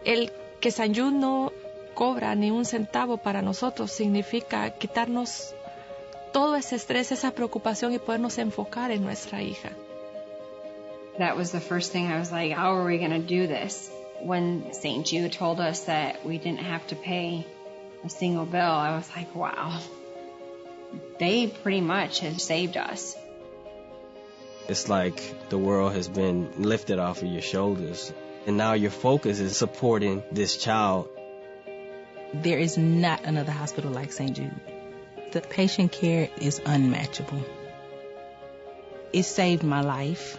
El que St. Jude no cobra ni un centavo para nosotros significa quitarnos todo ese estrés, esa preocupación y podernos enfocar en nuestra hija. That was the first thing I was like, how are we going to do this? When St. Jude told us that we didn't have to pay a single bill, I was like, wow, they pretty much have saved us. It's like the world has been lifted off of your shoulders, and now your focus is supporting this child. There is not another hospital like St. Jude. The patient care is unmatchable. It saved my life.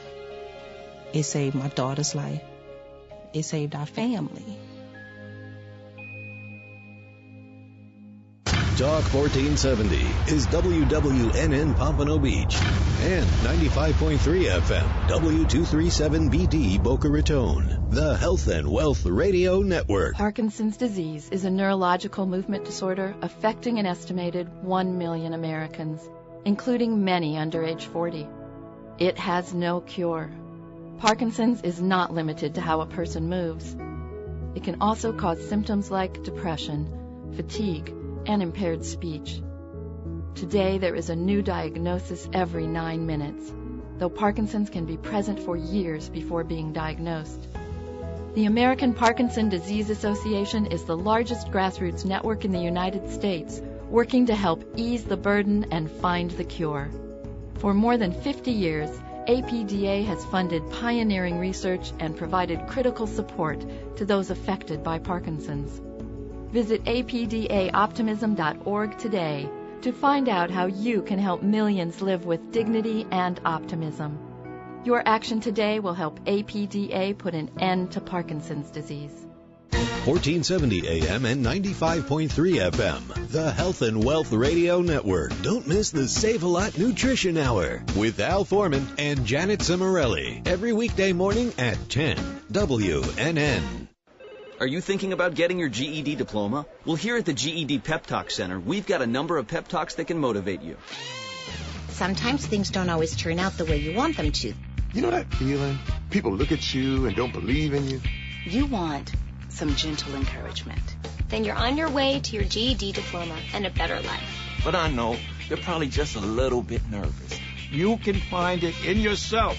It saved my daughter's life. It saved our family. Talk 1470 is WWNN Pompano Beach and 95.3 FM W237BD Boca Raton, the Health and Wealth Radio Network. Parkinson's disease is a neurological movement disorder affecting an estimated 1 million Americans, including many under age 40. It has no cure. Parkinson's is not limited to how a person moves. It can also cause symptoms like depression, fatigue, and impaired speech. Today, there is a new diagnosis every 9 minutes, though Parkinson's can be present for years before being diagnosed. The American Parkinson Disease Association is the largest grassroots network in the United States, working to help ease the burden and find the cure. For more than 50 years, APDA has funded pioneering research and provided critical support to those affected by Parkinson's. Visit apdaoptimism.org today to find out how you can help millions live with dignity and optimism. Your action today will help APDA put an end to Parkinson's disease. 1470 AM and 95.3 FM, the Health and Wealth Radio Network. Don't miss the Save a Lot Nutrition Hour with Al Foreman and Janet Cimarelli every weekday morning at 10 WNN. Are you thinking about getting your GED diploma? Well, here at the GED Pep Talk Center, we've got a number of pep talks that can motivate you. Sometimes things don't always turn out the way you want them to. You know that feeling? People look at you and don't believe in you. You want some gentle encouragement. Then you're on your way to your GED diploma and a better life. But I know you're probably just a little bit nervous. You can find it in yourself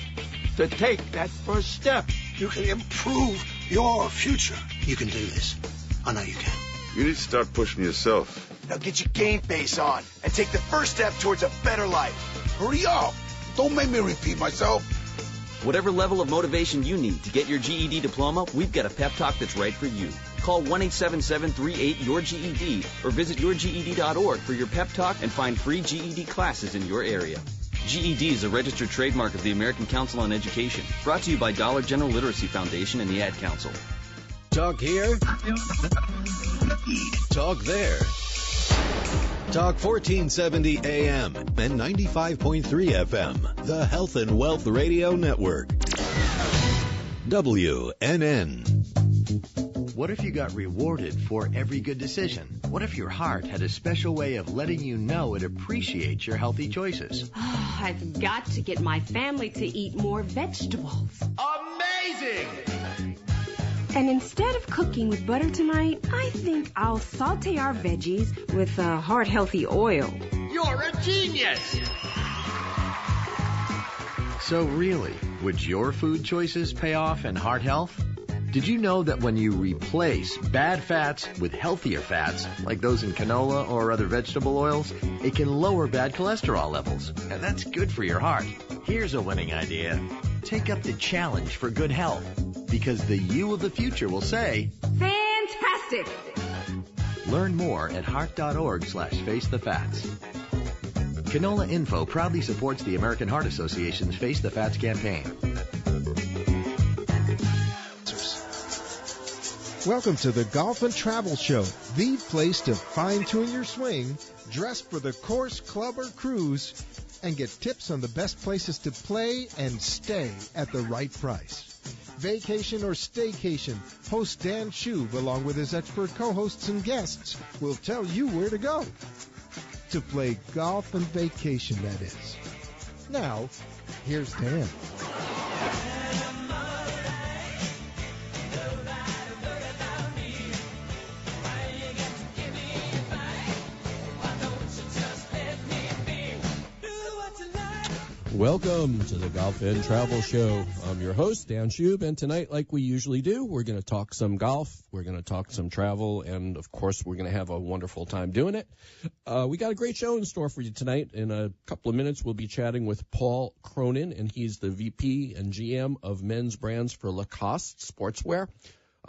to take that first step. You can improve your future. You can do this. I know you can. You need to start pushing yourself. Now get your game face on and take the first step towards a better life. Hurry up. Don't make me repeat myself. Whatever level of motivation you need to get your GED diploma, we've got a pep talk that's right for you. Call 1-877-38-YOUR-GED or visit yourged.org for your pep talk and find free GED classes in your area. GED is a registered trademark of the American Council on Education. Brought to you by Dollar General Literacy Foundation and the Ad Council. Talk here. Talk there. Talk 1470 AM and 95.3 FM, the Health and Wealth Radio Network. WNN. What if you got rewarded for every good decision? What if your heart had a special way of letting you know it appreciates your healthy choices? Oh, I've got to get my family to eat more vegetables. Amazing! And instead of cooking with butter tonight, I think I'll saute our veggies with heart-healthy oil. You're a genius! So really, would your food choices pay off in heart health? Did you know that when you replace bad fats with healthier fats, like those in canola or other vegetable oils, it can lower bad cholesterol levels, and that's good for your heart. Here's a winning idea. Take up the challenge for good health, because the you of the future will say, Fantastic! Learn more at heart.org/facethefats. Canola Info proudly supports the American Heart Association's Face the Fats campaign. Welcome to the Golf and Travel Show, the place to fine-tune your swing, dress for the course, club, or cruise, and get tips on the best places to play and stay at the right price. Vacation or staycation, host Dan Shub, along with his expert co-hosts and guests, will tell you where to go. To play golf and vacation, that is. Now, here's Dan. Welcome to the Golf and Travel Show. I'm your host, Dan Schub, and tonight, like we usually do, we're going to talk some golf, we're going to talk some travel, and, of course, we're going to have a wonderful time doing it. We got a great show in store for you tonight. In a couple of minutes, we'll be chatting with Paul Cronin, and he's the VP and GM of men's brands for Lacoste Sportswear.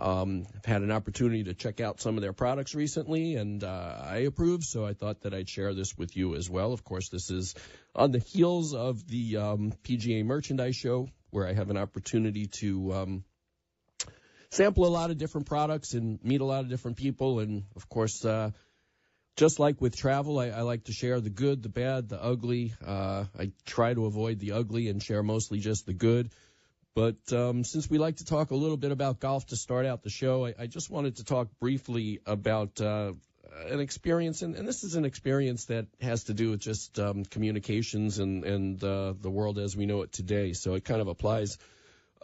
I've had an opportunity to check out some of their products recently, and I approve, so I thought that I'd share this with you as well. Of course, this is on the heels of the PGA Merchandise Show, where I have an opportunity to sample a lot of different products and meet a lot of different people. And, of course, just like with travel, I like to share the good, the bad, the ugly. I try to avoid the ugly and share mostly just the good. But since we like to talk a little bit about golf to start out the show, I just wanted to talk briefly about an experience, and this is an experience that has to do with just communications and the world as we know it today. So it kind of applies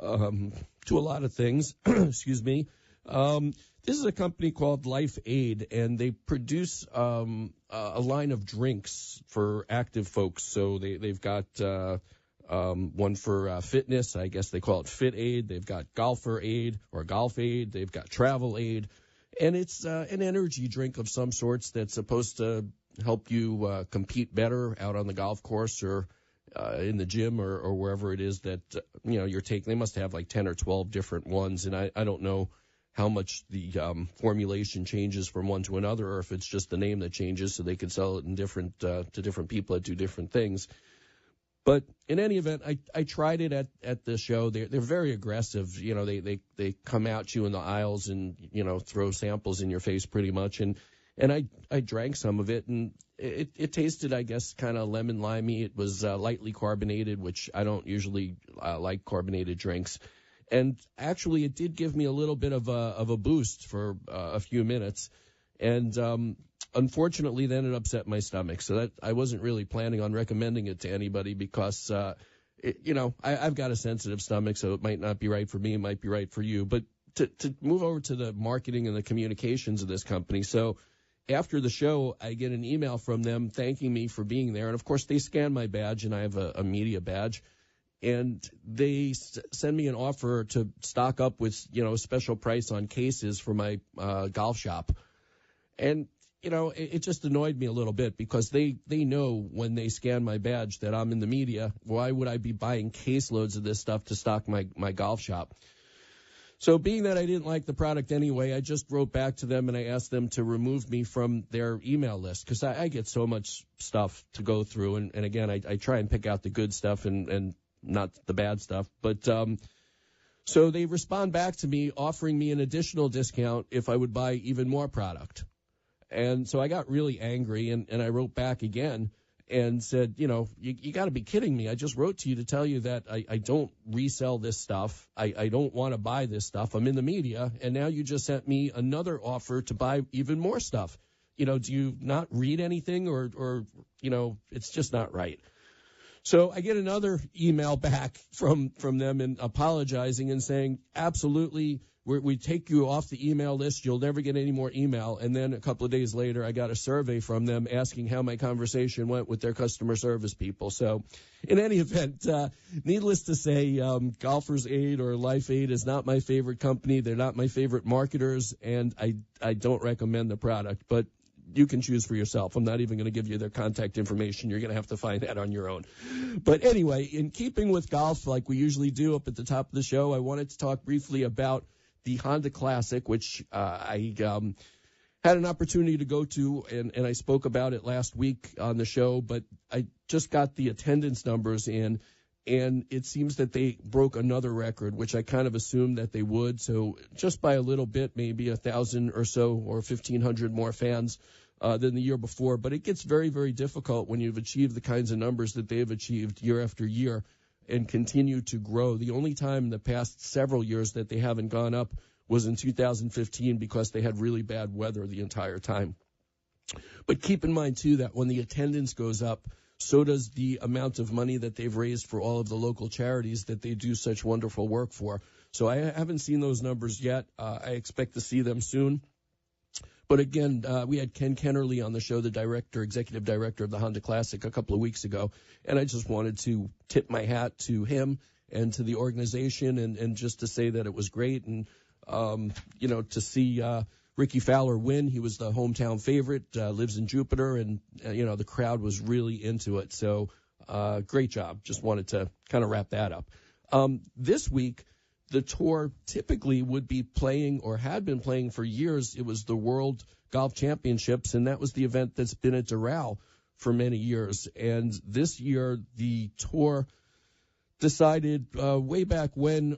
to a lot of things. Excuse me. This is a company called Life Aid, and they produce a line of drinks for active folks. So they've got one for fitness. I guess they call it Fit Aid. They've got Golfer Aid or Golf Aid. They've got Travel Aid. And it's an energy drink of some sorts that's supposed to help you compete better out on the golf course or in the gym or wherever it is that, you're taking. They must have like 10 or 12 different ones. And I don't know how much the formulation changes from one to another, or if it's just the name that changes so they can sell it in different to different people that do different things. But in any event, I tried it at the show. They're very aggressive. They come at you in the aisles and, throw samples in your face pretty much. And I drank some of it, and it tasted, I guess, kind of lemon limey. It was lightly carbonated, which I don't usually like carbonated drinks. And actually, it did give me a little bit of a boost for a few minutes. And unfortunately, then it upset my stomach. So that I wasn't really planning on recommending it to anybody because, I've got a sensitive stomach, so it might not be right for me. It might be right for you. But to move over to the marketing and the communications of this company. So after the show, I get an email from them thanking me for being there. And, of course, they scan my badge, and I have a media badge. And they send me an offer to stock up with, a special price on cases for my golf shop. And, it just annoyed me a little bit because they know when they scan my badge that I'm in the media. Why would I be buying caseloads of this stuff to stock my golf shop? So being that I didn't like the product anyway, I just wrote back to them and I asked them to remove me from their email list because I get so much stuff to go through. And again, I try and pick out the good stuff and not the bad stuff. But so they respond back to me offering me an additional discount if I would buy even more product. And so I got really angry, and I wrote back again and said, you got to be kidding me. I just wrote to you to tell you that I don't resell this stuff. I don't want to buy this stuff. I'm in the media, and now you just sent me another offer to buy even more stuff. Do you not read anything or it's just not right. So I get another email back from them and apologizing and saying, absolutely, we take you off the email list. You'll never get any more email. And then a couple of days later, I got a survey from them asking how my conversation went with their customer service people. So in any event, needless to say, Golfers Aid or Life Aid is not my favorite company. They're not my favorite marketers, and I don't recommend the product. But you can choose for yourself. I'm not even going to give you their contact information. You're going to have to find that on your own. But anyway, in keeping with golf, like we usually do up at the top of the show, I wanted to talk briefly about the Honda Classic, which I had an opportunity to go to, and I spoke about it last week on the show, but I just got the attendance numbers in, and it seems that they broke another record, which I kind of assumed that they would. So just by a little bit, maybe 1,000 or so or 1,500 more fans than the year before. But it gets very, very difficult when you've achieved the kinds of numbers that they've achieved year after year and continue to grow. The only time in the past several years that they haven't gone up was in 2015 because they had really bad weather the entire time. But keep in mind, too, that when the attendance goes up, so does the amount of money that they've raised for all of the local charities that they do such wonderful work for. So I haven't seen those numbers yet. I expect to see them soon. But again, we had Ken Kennerly on the show, the executive director of the Honda Classic, a couple of weeks ago, and I just wanted to tip my hat to him and to the organization, and just to say that it was great, and to see Ricky Fowler win. He was the hometown favorite, lives in Jupiter, and the crowd was really into it. So great job. Just wanted to kind of wrap that up. This week, the tour typically would be playing, or had been playing for years. It was the World Golf Championships, and that was the event that's been at Doral for many years. And this year, the tour decided way back when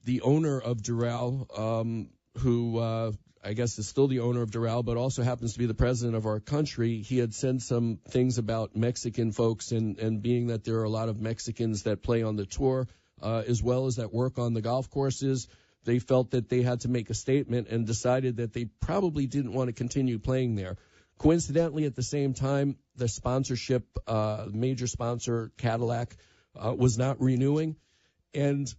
the owner of Doral, who I guess is still the owner of Doral, but also happens to be the president of our country, he had said some things about Mexican folks, and being that there are a lot of Mexicans that play on the tour, as well as that work on the golf courses, they felt that they had to make a statement and decided that they probably didn't want to continue playing there. Coincidentally, at the same time, the sponsorship, major sponsor, Cadillac, was not renewing. And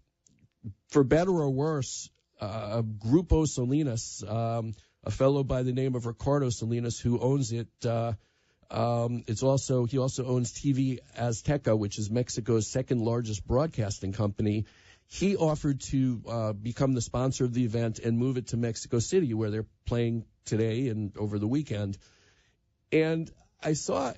for better or worse, Grupo Salinas, a fellow by the name of Ricardo Salinas, who owns it, he also owns TV Azteca, which is Mexico's second largest broadcasting company. He offered to become the sponsor of the event and move it to Mexico City, where they're playing today and over the weekend. And I saw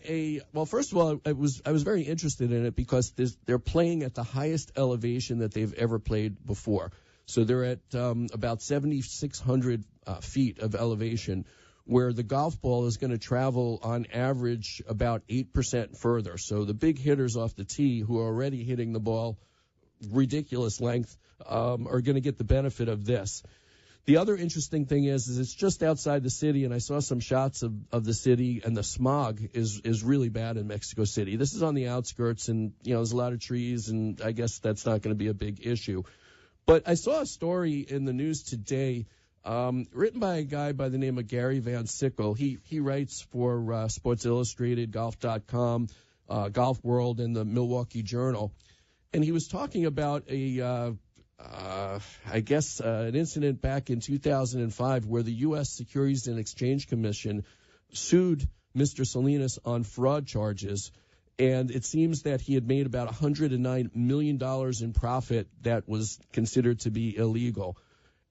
first of all, I was very interested in it because they're playing at the highest elevation that they've ever played before. So they're at about 7,600 feet of elevation, where the golf ball is going to travel on average about 8% further. So the big hitters off the tee, who are already hitting the ball ridiculous length, are going to get the benefit of this. The other interesting thing is it's just outside the city, and I saw some shots of the city, and the smog is really bad in Mexico City. This is on the outskirts, and there's a lot of trees, and I guess that's not going to be a big issue. But I saw a story in the news today, written by a guy by the name of Gary Van Sickle. He writes for Sports Illustrated, Golf.com, Golf World, and the Milwaukee Journal. And he was talking about an incident back in 2005 where the U.S. Securities and Exchange Commission sued Mr. Salinas on fraud charges. And it seems that he had made about $109 million in profit that was considered to be illegal.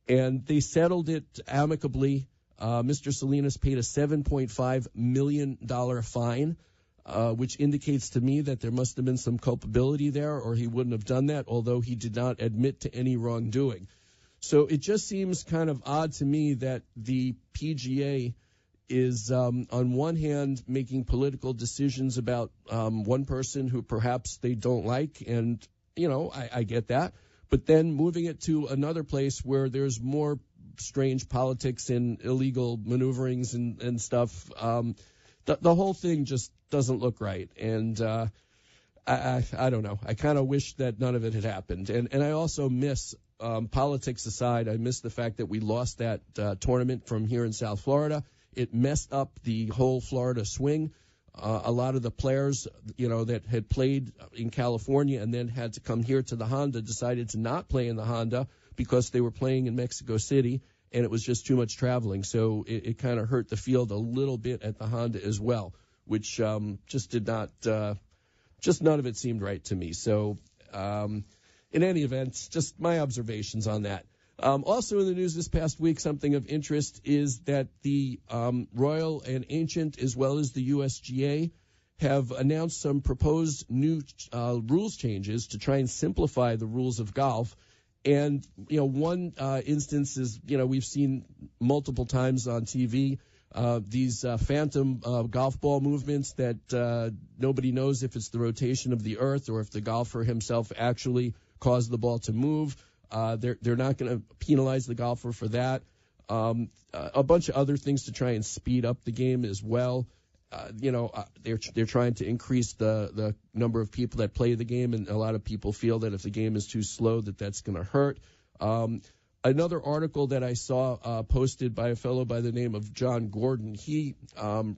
And they settled it amicably. Mr. Salinas paid a $7.5 million fine, which indicates to me that there must have been some culpability there, or he wouldn't have done that, although he did not admit to any wrongdoing. So it just seems kind of odd to me that the PGA is, on one hand, making political decisions about one person who perhaps they don't like, and, I get that. But then moving it to another place where there's more strange politics and illegal maneuverings and stuff, the whole thing just doesn't look right. And I don't know. I kind of wish that none of it had happened. And I also miss, politics aside, I miss the fact that we lost that tournament from here in South Florida. It messed up the whole Florida swing. A lot of the players, that had played in California and then had to come here to the Honda decided to not play in the Honda because they were playing in Mexico City, and it was just too much traveling. So it kind of hurt the field a little bit at the Honda as well, which just did not, just none of it seemed right to me. So in any event, just my observations on that. Also in the news this past week, something of interest is that the Royal and Ancient, as well as the USGA, have announced some proposed new rules changes to try and simplify the rules of golf. And, one instance is, we've seen multiple times on TV, these phantom golf ball movements that nobody knows if it's the rotation of the earth or if the golfer himself actually caused the ball to move. They're not going to penalize the golfer for that. A bunch of other things to try and speed up the game as well. They're trying to increase the number of people that play the game, and a lot of people feel that if the game is too slow, that's going to hurt. Another article that I saw posted by a fellow by the name of John Gordon. He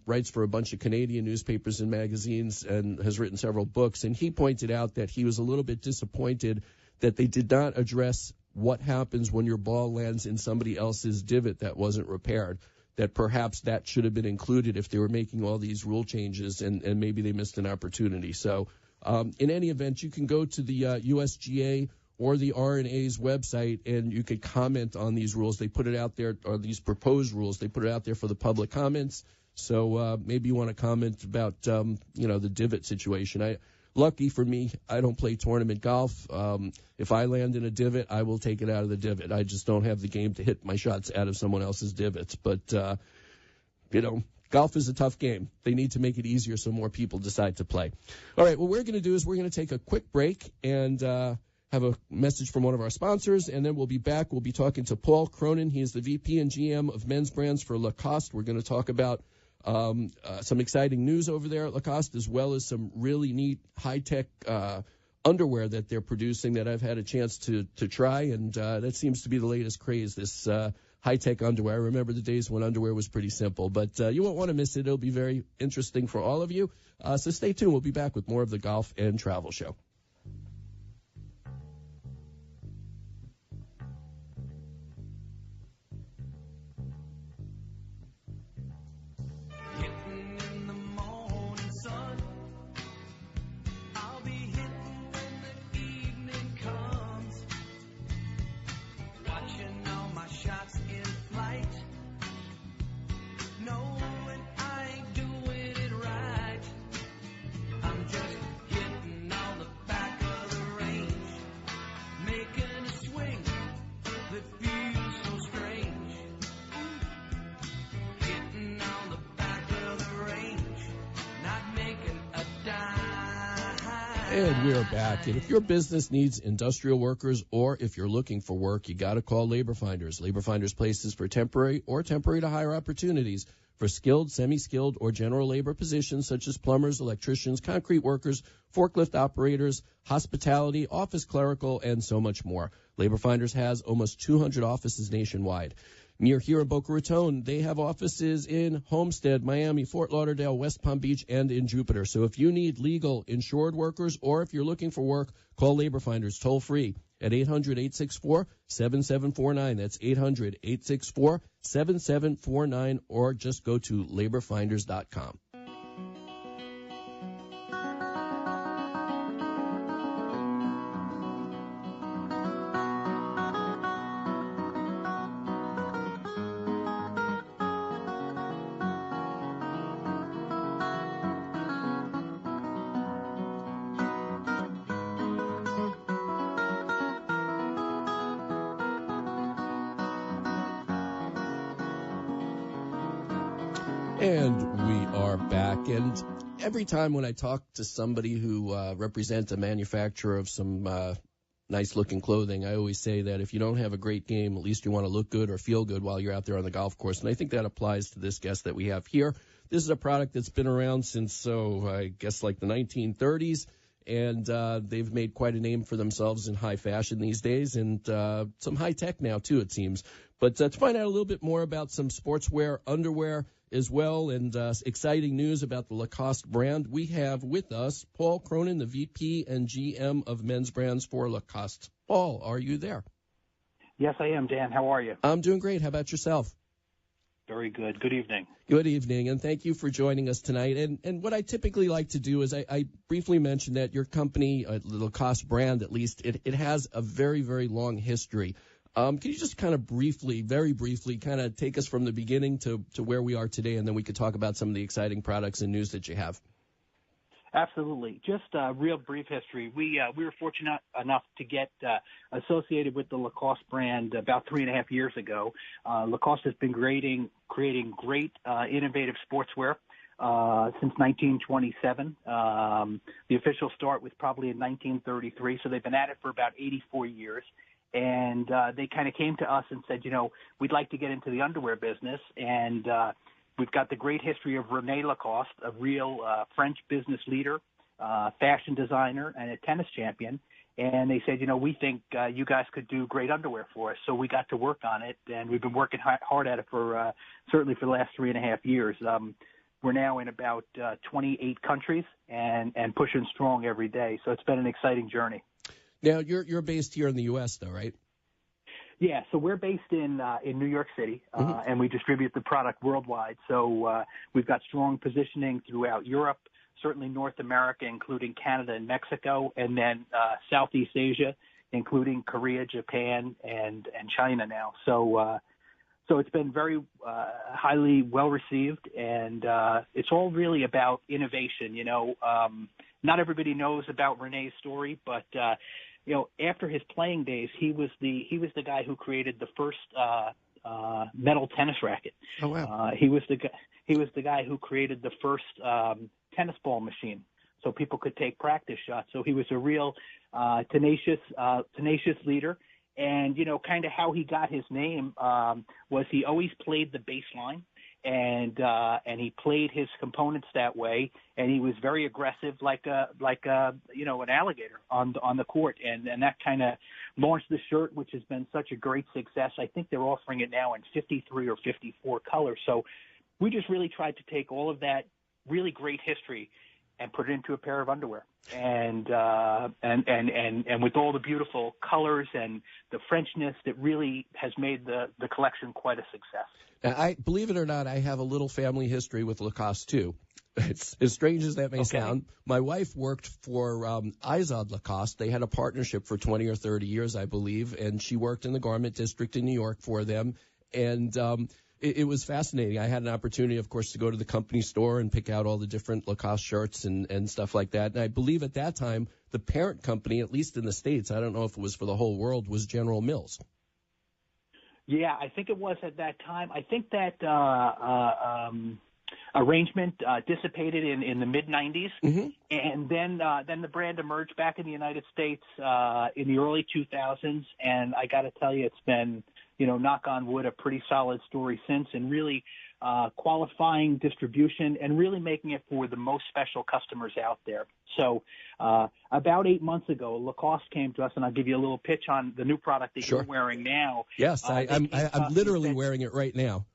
writes for a bunch of Canadian newspapers and magazines and has written several books, and he pointed out that he was a little bit disappointed that they did not address what happens when your ball lands in somebody else's divot that wasn't repaired. that perhaps that should have been included if they were making all these rule changes, and maybe they missed an opportunity. So in any event, you can go to the USGA or the RNA's website, and you could comment on these rules. They put it out there, or these proposed rules, they put it out there for the public comments. So maybe you want to comment about, the divot situation. Lucky for me, I don't play tournament golf. If I land in a divot, I will take it out of the divot. I just don't have the game to hit my shots out of someone else's divots. But, golf is a tough game. They need to make it easier so more people decide to play. All right, what we're going to do is we're going to take a quick break and have a message from one of our sponsors, and then we'll be back. We'll be talking to Paul Cronin. He is the VP and GM of men's brands for Lacoste. We're going to talk about some exciting news over there at Lacoste, as well as some really neat high-tech underwear that they're producing that I've had a chance to try, and that seems to be the latest craze, this high-tech underwear. I remember the days when underwear was pretty simple, but you won't want to miss it. It'll be very interesting for all of you. So stay tuned. We'll be back with more of the Golf and Travel Show. And we're back. And if your business needs industrial workers, or if you're looking for work, you got to call Labor Finders. Labor Finders places for temporary or temporary to hire opportunities for skilled, semi-skilled, or general labor positions such as plumbers, electricians, concrete workers, forklift operators, hospitality, office clerical, and so much more. Labor Finders has almost 200 offices nationwide. Near here in Boca Raton, they have offices in Homestead, Miami, Fort Lauderdale, West Palm Beach, and in Jupiter. So if you need legal insured workers, or if you're looking for work, call Labor Finders toll free at 800-864-7749. That's 800-864-7749, or just go to laborfinders.com. And we are back. And every time when I talk to somebody who represents a manufacturer of some nice-looking clothing, I always say that if you don't have a great game, at least you want to look good or feel good while you're out there on the golf course. And I think that applies to this guest that we have here. This is a product that's been around since, I guess, like the 1930s. And they've made quite a name for themselves in high fashion these days, and some high tech now, too, it seems. But to find out a little bit more about some sportswear, underwear as well, and exciting news about the Lacoste brand, we have with us Paul Cronin, the VP and GM of men's brands for Lacoste. Paul, are you there? Yes, I am, Dan. How are you? I'm doing great. How about yourself? Very good. Good evening. Good evening, and thank you for joining us tonight. And what I typically like to do is I briefly mention that your company, the Lacoste brand at least, it has a very, very long history. Can you just kind of very briefly, kind of take us from the beginning to where we are today, and then we could talk about some of the exciting products and news that you have? Absolutely. Just a real brief history. We were fortunate enough to get associated with the Lacoste brand about 3.5 years ago. Lacoste has been creating great innovative sportswear since 1927. The official start was probably in 1933, so they've been at it for about 84 years. And they kind of came to us and said, we'd like to get into the underwear business. And we've got the great history of René Lacoste, a real French business leader, fashion designer, and a tennis champion. And they said, we think you guys could do great underwear for us. So we got to work on it, and we've been working hard at it for certainly for the last 3.5 years. We're now in about 28 countries and pushing strong every day. So it's been an exciting journey. Now, you're based here in the U.S., though, right? Yeah, so we're based in New York City, and we distribute the product worldwide. So we've got strong positioning throughout Europe, certainly North America, including Canada and Mexico, and then Southeast Asia, including Korea, Japan, and China now. So it's been very highly well received, and it's all really about innovation. You know, not everybody knows about Rene's story, but you know, after his playing days, he was the guy who created the first metal tennis racket. Oh wow! He was the guy who created the first tennis ball machine, so people could take practice shots. So he was a real tenacious leader. And, you know, kind of how he got his name was he always played the bass line, and he played his components that way, and he was very aggressive like a you know, an alligator on the court, and that kind of launched the shirt, which has been such a great success. I think they're offering it now in 53 or 54 colors. So we just really tried to take all of that really great history and put it into a pair of underwear, and with all the beautiful colors and the Frenchness that really has made the collection quite a success. I believe it or not, I have a little family history with Lacoste too. It's as strange as that may sound. My wife worked for Izod Lacoste. They had a partnership for 20 or 30 years, I believe, and she worked in the garment district in New York for them, and it was fascinating. I had an opportunity, of course, to go to the company store and pick out all the different Lacoste shirts and stuff like that. And I believe at that time, the parent company, at least in the States, I don't know if it was for the whole world, was General Mills. Yeah, I think it was at that time. I think that arrangement dissipated in the mid-'90s, and then the brand emerged back in the United States in the early 2000s, and I got to tell you, it's been, you know, knock on wood, a pretty solid story since, and really qualifying distribution and really making it for the most special customers out there. So about 8 months ago, Lacoste came to us, and I'll give you a little pitch on the new product that you're wearing now. Yes, I'm literally wearing it right now.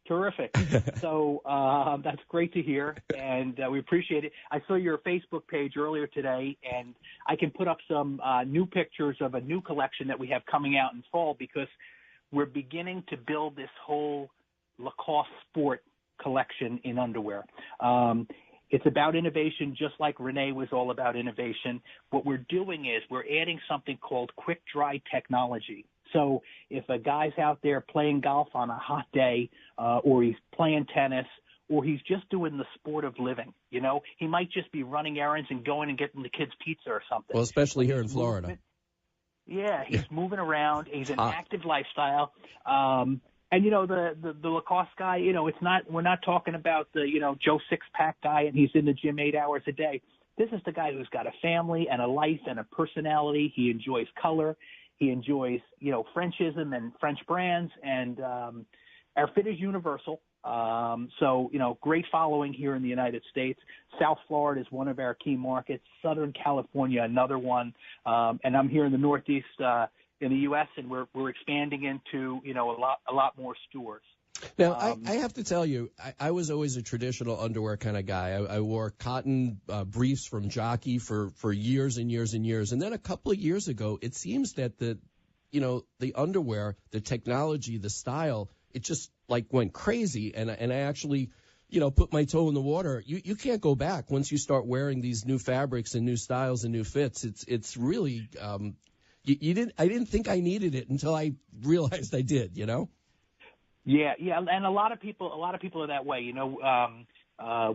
Terrific. So that's great to hear, and we appreciate it. I saw your Facebook page earlier today, and I can put up some new pictures of a new collection that we have coming out in fall, because we're beginning to build this whole Lacoste sport collection in underwear. It's about innovation, just like Rene was all about innovation. What we're doing is we're adding something called quick dry technology. So if a guy's out there playing golf on a hot day, or he's playing tennis, or he's just doing the sport of living, you know, he might just be running errands and going and getting the kids pizza or something. Well, especially here in Florida. Yeah, he's moving around. He's an active lifestyle. And, you know, the Lacoste guy, you know, we're not talking about the, you know, Joe Six-Pack guy and he's in the gym 8 hours a day. This is the guy who's got a family and a life and a personality. He enjoys color. He enjoys, you know, Frenchism and French brands, and our fit is universal. So, you know, great following here in the United States. South Florida is one of our key markets. Southern California, another one. And I'm here in the Northeast in the U.S., and we're expanding into, you know, a lot more stores. Now, I have to tell you, I was always a traditional underwear kind of guy. I wore cotton briefs from Jockey for years and years and years. And then a couple of years ago, it seems that the underwear, the technology, the style, it just like went crazy. And I actually, you know, put my toe in the water. You can't go back once you start wearing these new fabrics and new styles and new fits. It's really, I didn't think I needed it until I realized I did, you know? Yeah, and a lot of people are that way. You know,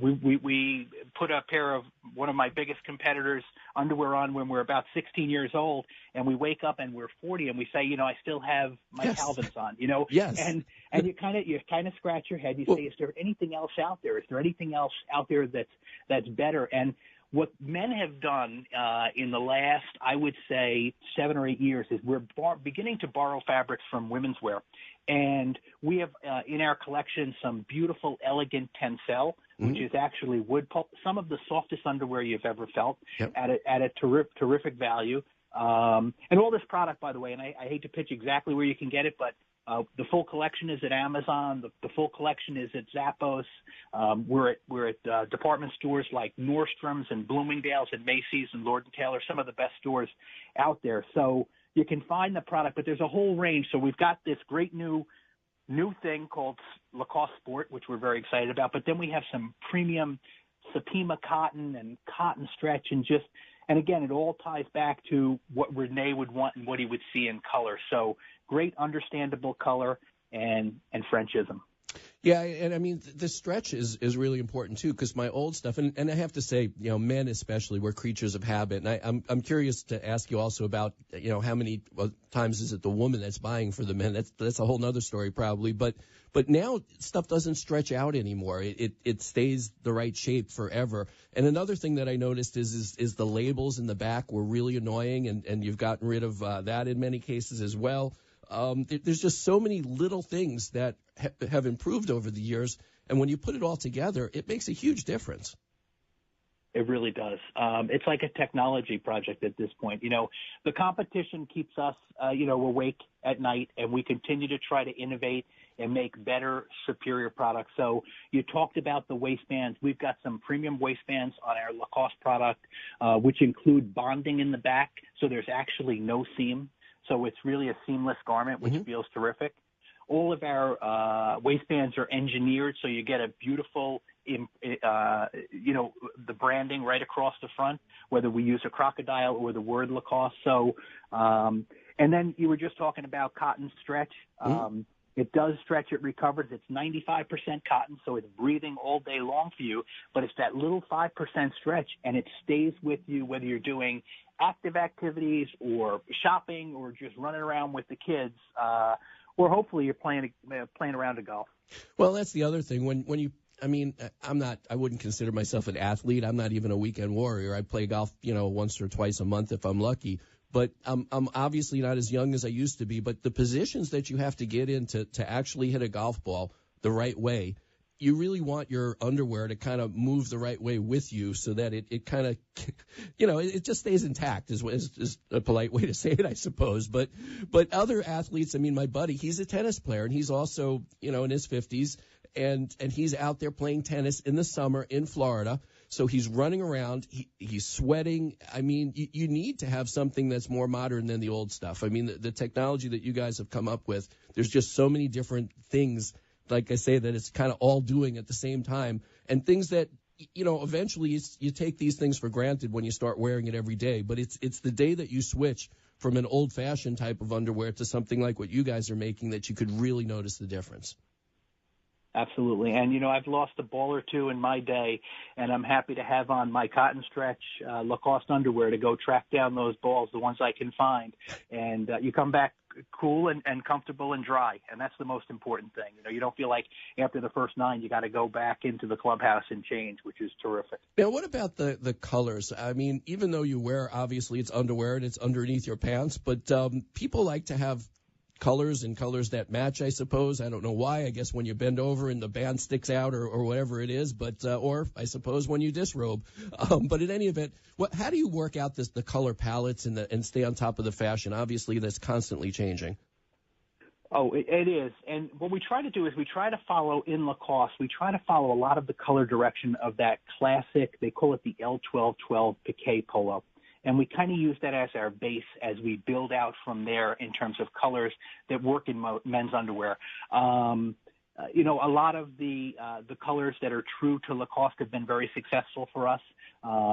we put a pair of one of my biggest competitors' underwear on when we're about 16 years old, and we wake up and we're 40, and we say, you know, I still have my Calvins on. You know, and you kind of scratch your head. You say, is there anything else out there? Is there anything else out there that's better? And what men have done in the last, I would say, 7 or 8 years is we're beginning to borrow fabrics from women's wear. And we have in our collection some beautiful, elegant Tencel, which is actually wood pulp, some of the softest underwear you've ever felt at a terrific value. And all this product, by the way, and I hate to pitch exactly where you can get it, but the full collection is at Amazon. The full collection is at Zappos. We're at department stores like Nordstrom's and Bloomingdale's and Macy's and Lord & Taylor, some of the best stores out there. So, you can find the product, but there's a whole range. So we've got this great new thing called Lacoste Sport, which we're very excited about. But then we have some premium Supima cotton and cotton stretch, and again, it all ties back to what Renee would want and what he would see in color. So great, understandable color and Frenchism. Yeah, and I mean, the stretch is really important, too, because my old stuff, and I have to say, men especially, we're creatures of habit. And I'm curious to ask you also about, how many times is it the woman that's buying for the men? That's a whole nother story probably. But now stuff doesn't stretch out anymore. It stays the right shape forever. And another thing that I noticed is the labels in the back were really annoying, and you've gotten rid of that in many cases as well. There's just so many little things that have improved over the years, and when you put it all together, it makes a huge difference. It really does. It's like a technology project at this point. The competition keeps us, awake at night, and we continue to try to innovate and make better, superior products. So you talked about the waistbands. We've got some premium waistbands on our Lacoste product, which include bonding in the back, so there's actually no seam. So it's really a seamless garment, which feels terrific. All of our waistbands are engineered, so you get a beautiful, the branding right across the front, whether we use a crocodile or the word Lacoste. So, and then you were just talking about cotton stretch. It does stretch, it recovers. It's 95% cotton, so it's breathing all day long for you, but it's that little 5% stretch, and it stays with you whether you're doing active activities or shopping or just running around with the kids, or hopefully you're playing around a golf. Well, that's the other thing. When you, I wouldn't consider myself an athlete. I'm not even a weekend warrior. I play golf, once or twice a month if I'm lucky. But I'm obviously not as young as I used to be. But the positions that you have to get in to actually hit a golf ball the right way, you really want your underwear to kind of move the right way with you so that it kind of, it just stays intact is a polite way to say it, I suppose. But other athletes, my buddy, he's a tennis player, and he's also, in his 50s, and he's out there playing tennis in the summer in Florida. So he's running around, he's sweating. You need to have something that's more modern than the old stuff. The technology that you guys have come up with, there's just so many different things, like I say, that it's kind of all doing at the same time. And things that, eventually you take these things for granted when you start wearing it every day. But it's the day that you switch from an old-fashioned type of underwear to something like what you guys are making that you could really notice the difference. Absolutely. And, I've lost a ball or two in my day, and I'm happy to have on my cotton stretch Lacoste underwear to go track down those balls, the ones I can find. And you come back cool and comfortable and dry, and that's the most important thing. You don't feel like after the first 9 you got to go back into the clubhouse and change, which is terrific. Now, what about the colors? Even though you wear, obviously, it's underwear and it's underneath your pants, but people like to have colors and colors that match, I suppose. I don't know why. I guess when you bend over and the band sticks out or whatever it is, but or I suppose when you disrobe. But in any event, how do you work out the color palettes and stay on top of the fashion? Obviously, that's constantly changing. Oh, it is. And what we try to do is we try to follow in Lacoste. We try to follow a lot of the color direction of that classic, they call it the L1212 Piqué polo. And we kind of use that as our base as we build out from there in terms of colors that work in men's underwear. A lot of the colors that are true to Lacoste have been very successful for us.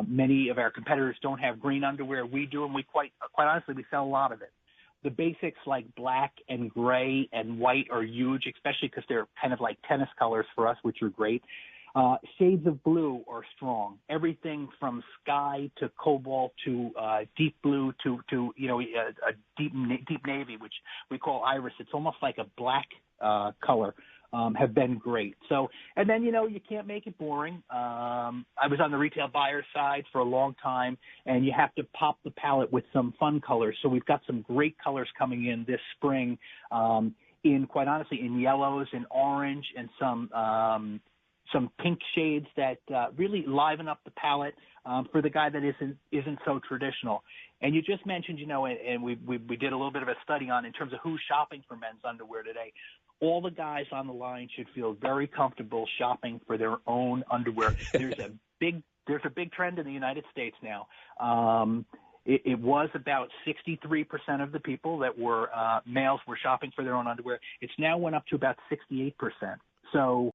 Many of our competitors don't have green underwear. We do, and we quite honestly, we sell a lot of it. The basics like black and gray and white are huge, especially because they're kind of like tennis colors for us, which are great. Shades of blue are strong. Everything from sky to cobalt to deep blue to a deep navy, which we call iris. It's almost like a black color. Have been great. So, and then, you can't make it boring. I was on the retail buyer side for a long time, and you have to pop the palette with some fun colors. So we've got some great colors coming in this spring, quite honestly, in yellows and orange and some pink shades that really liven up the palette for the guy that isn't so traditional. And you just mentioned, and we did a little bit of a study on in terms of who's shopping for men's underwear today. All the guys on the line should feel very comfortable shopping for their own underwear. There's a big trend in the United States now. it was about 63% of the people that were males were shopping for their own underwear. It's now went up to about 68%. So